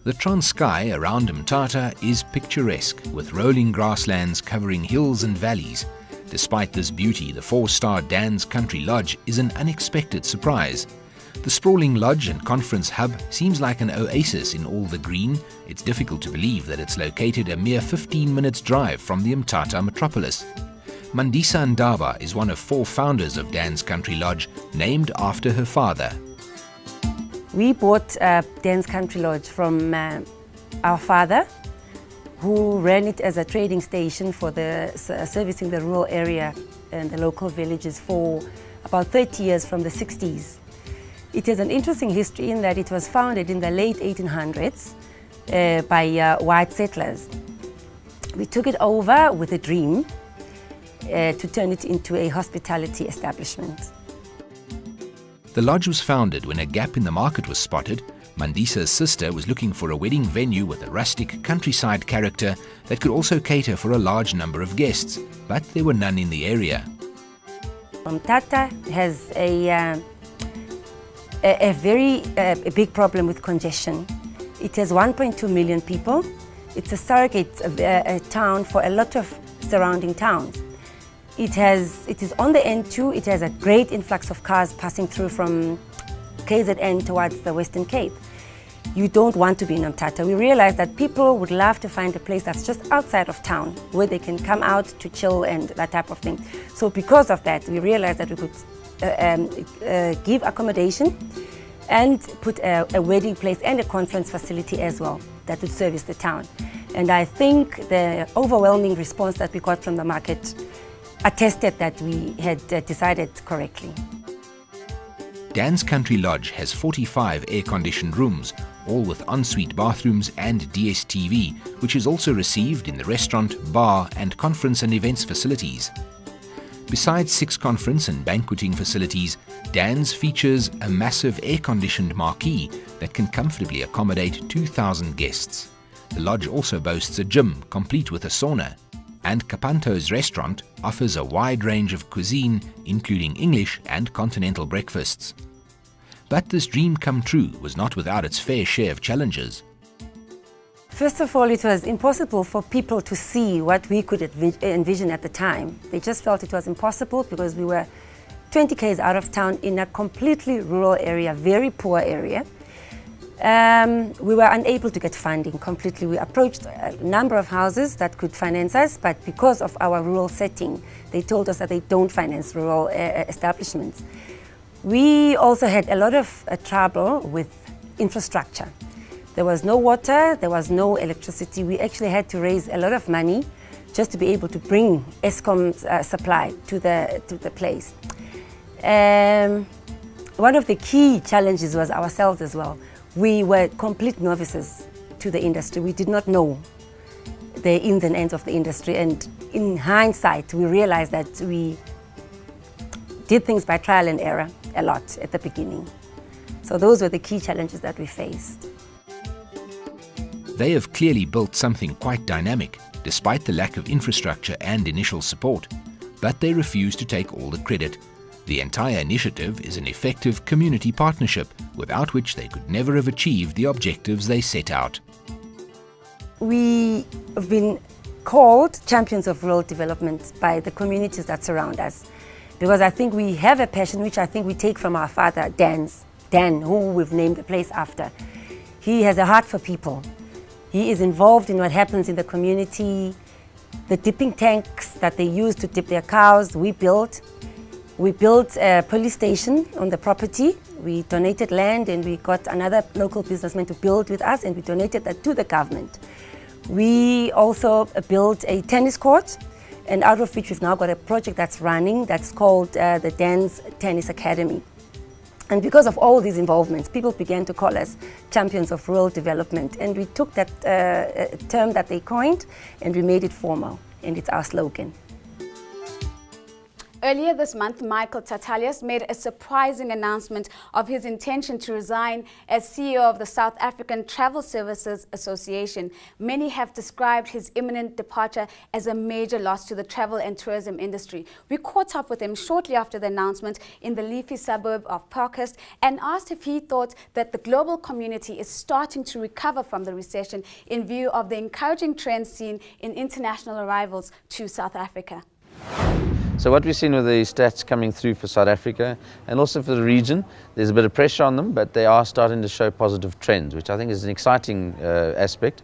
The Transkei around Mthatha is picturesque, with rolling grasslands covering hills and valleys. Despite this beauty, the 4-star Dan's Country Lodge is an unexpected surprise. The sprawling lodge and conference hub seems like an oasis in all the green. It's difficult to believe that it's located a mere 15 minutes drive from the Mthatha metropolis. Mandisa Ndaba is one of 4 founders of Dan's Country Lodge, named after her father. We bought Dan's Country Lodge from our father, who ran it as a trading station for servicing the rural area and the local villages for about 30 years from the 60s. It has an interesting history in that it was founded in the late 1800s by white settlers. We took it over with a dream to turn it into a hospitality establishment. The lodge was founded when a gap in the market was spotted. Mandisa's sister was looking for a wedding venue with a rustic countryside character that could also cater for a large number of guests, but there were none in the area. Mthatha has a very big problem with congestion. It has 1.2 million people. It's a surrogate town for a lot of surrounding towns. It is on the N2. It has a great influx of cars passing through from KZN towards the Western Cape. You don't want to be in Mthatha. We realized that people would love to find a place that's just outside of town where they can come out to chill and that type of thing. So because of that, we realized that we could give accommodation and put a wedding place and a conference facility as well that would service the town. And I think the overwhelming response that we got from the market attested that we had decided correctly. Dan's Country Lodge has 45 air-conditioned rooms, all with ensuite bathrooms and DSTV, which is also received in the restaurant, bar and conference and events facilities. Besides 6 conference and banqueting facilities, Dan's features a massive air-conditioned marquee that can comfortably accommodate 2,000 guests. The lodge also boasts a gym complete with a sauna. And Kapanto's restaurant offers a wide range of cuisine, including English and continental breakfasts. But this dream come true was not without its fair share of challenges. First of all, it was impossible for people to see what we could envision at the time. They just felt it was impossible because we were 20 k's out of town in a completely rural area, very poor area. We were unable to get funding completely. We approached a number of houses that could finance us, but because of our rural setting, they told us that they don't finance rural establishments. We also had a lot of trouble with infrastructure. There was no water, there was no electricity. We actually had to raise a lot of money just to be able to bring Eskom's supply to the place. One of the key challenges was ourselves as well. We were complete novices to the industry. We did not know the ins and ends of the industry, and in hindsight, we realized that we did things by trial and error a lot at the beginning. So those were the key challenges that we faced. They have clearly built something quite dynamic, despite the lack of infrastructure and initial support. But they refuse to take all the credit. The entire initiative is an effective community partnership, without which they could never have achieved the objectives they set out. We have been called champions of rural development by the communities that surround us, because I think we have a passion which I think we take from our father, Dan, who we've named the place after. He has a heart for people. He is involved in what happens in the community. The dipping tanks that they use to dip their cows, we built. We built a police station on the property. We donated land and we got another local businessman to build with us, and we donated that to the government. We also built a tennis court, and out of which we've now got a project that's running that's called the Dan's Tennis Academy. And because of all these involvements, people began to call us champions of rural development, and we took that term that they coined and we made it formal, and it's our slogan. Earlier this month, Michael Tatalias made a surprising announcement of his intention to resign as CEO of the South African Travel Services Association. Many have described his imminent departure as a major loss to the travel and tourism industry. We caught up with him shortly after the announcement in the leafy suburb of Parkhurst and asked if he thought that the global community is starting to recover from the recession in view of the encouraging trends seen in international arrivals to South Africa. So what we've seen with the stats coming through for South Africa and also for the region, there's a bit of pressure on them, but they are starting to show positive trends, which I think is an exciting aspect.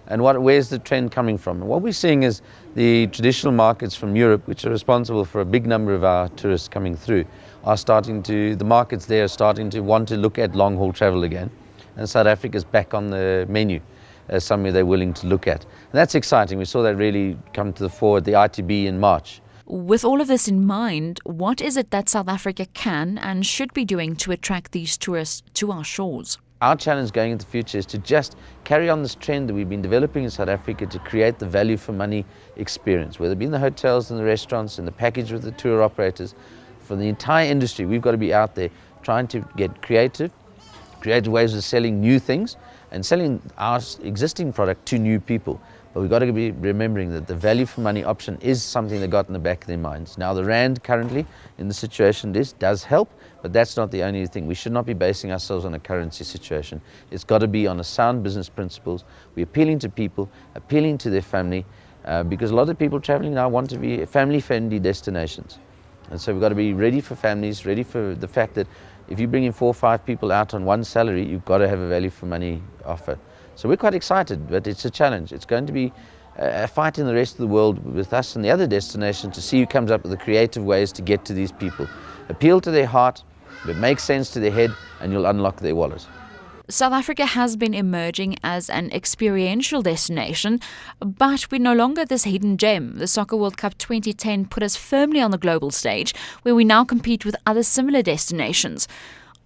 And where's the trend coming from? And what we're seeing is the traditional markets from Europe, which are responsible for a big number of our tourists coming through, the markets there are starting to want to look at long-haul travel again. And South Africa is back on the menu as somewhere they're willing to look at. And that's exciting. We saw that really come to the fore at the ITB in March. With all of this in mind, what is it that South Africa can and should be doing to attract these tourists to our shores? Our challenge going into the future is to just carry on this trend that we've been developing in South Africa to create the value for money experience, whether it be in the hotels and the restaurants, in the package with the tour operators. For the entire industry, we've got to be out there trying to get creative ways of selling new things and selling our existing product to new people. But we've got to be remembering that the value for money option is something they got in the back of their minds. Now the rand currently in the situation does help, but that's not the only thing. We should not be basing ourselves on a currency situation. It's got to be on a sound business principles. We're appealing to people, appealing to their family, because a lot of people traveling now want to be family-friendly destinations. And so we've got to be ready for families, ready for the fact that if you bring in 4 or 5 people out on one salary, you've got to have a value for money offer. So we're quite excited, but it's a challenge. It's going to be a fight in the rest of the world with us and the other destinations to see who comes up with the creative ways to get to these people. Appeal to their heart, but make sense to their head, and you'll unlock their wallet. South Africa has been emerging as an experiential destination, but we're no longer this hidden gem. The Soccer World Cup 2010 put us firmly on the global stage, where we now compete with other similar destinations.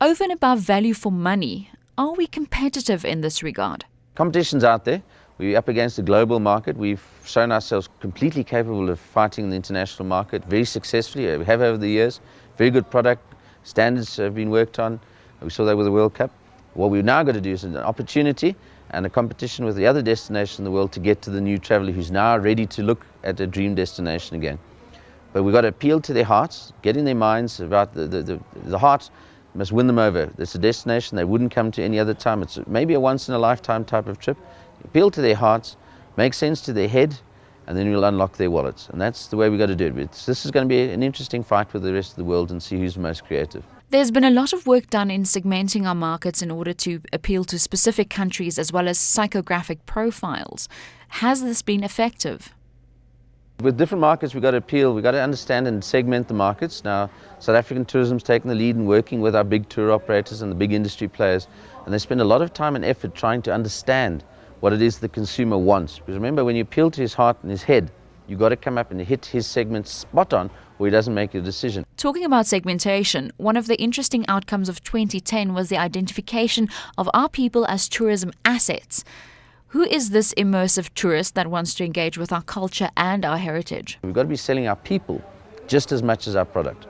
Over and above value for money, are we competitive in this regard? Competition's out there. We're up against the global market. We've shown ourselves completely capable of fighting the international market very successfully. We have over the years. Very good product. Standards have been worked on. We saw that with the World Cup. What we've now got to do is an opportunity and a competition with the other destinations in the world to get to the new traveller who's now ready to look at a dream destination again. But we've got to appeal to their hearts, get in their minds about the heart must win them over. It's a destination they wouldn't come to any other time. It's maybe a once-in-a-lifetime type of trip. Appeal to their hearts, make sense to their head, and then we'll unlock their wallets. And that's the way we've got to do it. This is going to be an interesting fight with the rest of the world and see who's the most creative. There's been a lot of work done in segmenting our markets in order to appeal to specific countries as well as psychographic profiles. Has this been effective? With different markets, we've got to appeal, we've got to understand and segment the markets. Now, South African tourism's taken the lead in working with our big tour operators and the big industry players, and they spend a lot of time and effort trying to understand what it is the consumer wants. Because remember, when you appeal to his heart and his head, you've got to come up and hit his segment spot on, or he doesn't make a decision. Talking about segmentation, one of the interesting outcomes of 2010 was the identification of our people as tourism assets. Who is this immersive tourist that wants to engage with our culture and our heritage? We've got to be selling our people just as much as our product.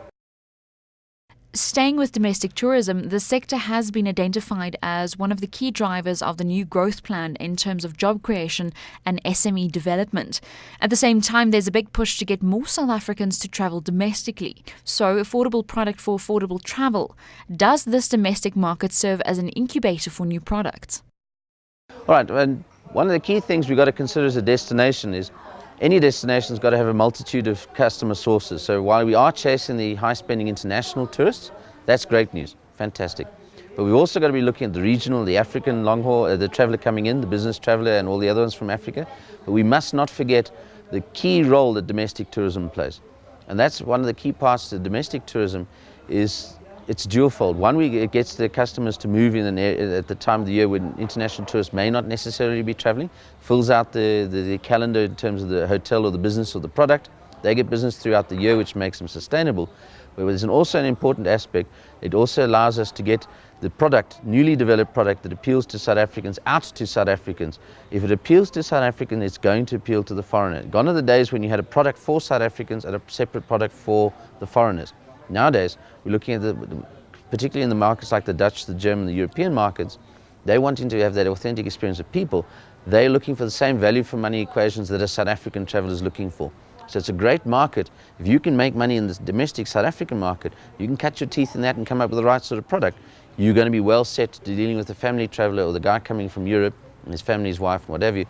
Staying with domestic tourism, the sector has been identified as one of the key drivers of the new growth plan in terms of job creation and SME development. At the same time, there's a big push to get more South Africans to travel domestically. So, affordable product for affordable travel. Does this domestic market serve as an incubator for new products? All right, and one of the key things we've got to consider as a destination is any destination's got to have a multitude of customer sources. So while we are chasing the high-spending international tourists, that's great news, fantastic. But we've also got to be looking at the regional, the African long haul, the traveller coming in, the business traveller and all the other ones from Africa. But we must not forget the key role that domestic tourism plays. And that's one of the key parts of domestic tourism is it's dual-fold. One, it gets the customers to move in at the time of the year when international tourists may not necessarily be traveling, fills out the calendar in terms of the hotel or the business or the product. They get business throughout the year, which makes them sustainable. Where there's also an important aspect, it also allows us to get the product, newly developed product that appeals to South Africans, out to South Africans. If it appeals to South Africans, it's going to appeal to the foreigner. Gone are the days when you had a product for South Africans and a separate product for the foreigners. Nowadays, we're looking at particularly in the markets like the Dutch, the German, the European markets, they're wanting to have that authentic experience of people. They're looking for the same value for money equations that a South African traveller is looking for. So it's a great market. If you can make money in the domestic South African market, you can cut your teeth in that and come up with the right sort of product. You're going to be well set to dealing with the family traveller or the guy coming from Europe and his family, his wife, and whatever you.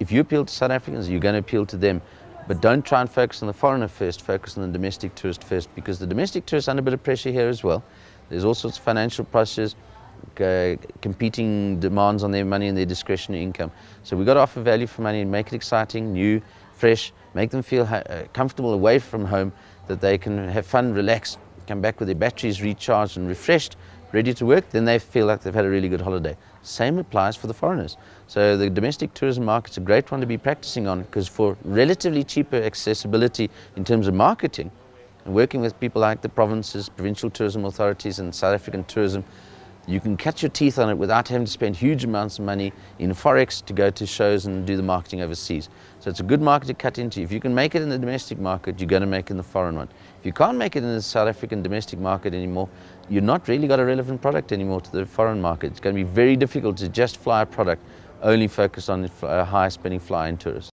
If you appeal to South Africans, you're going to appeal to them. But don't try and focus on the foreigner first, focus on the domestic tourist first, because the domestic tourist is under a bit of pressure here as well. There's all sorts of financial pressures, competing demands on their money and their discretionary income. So we've got to offer value for money and make it exciting, new, fresh, make them feel comfortable away from home, that they can have fun, relax, come back with their batteries recharged and refreshed, ready to work, then they feel like they've had a really good holiday. Same applies for the foreigners. So the domestic tourism market's a great one to be practicing on, because for relatively cheaper accessibility in terms of marketing, and working with people like the provinces, provincial tourism authorities and South African tourism, you can cut your teeth on it without having to spend huge amounts of money in Forex to go to shows and do the marketing overseas. So it's a good market to cut into. If you can make it in the domestic market, you're going to make it in the foreign one. If you can't make it in the South African domestic market anymore, you're not really got a relevant product anymore to the foreign market. It's going to be very difficult to just fly a product only focused on high spending fly-in tourists.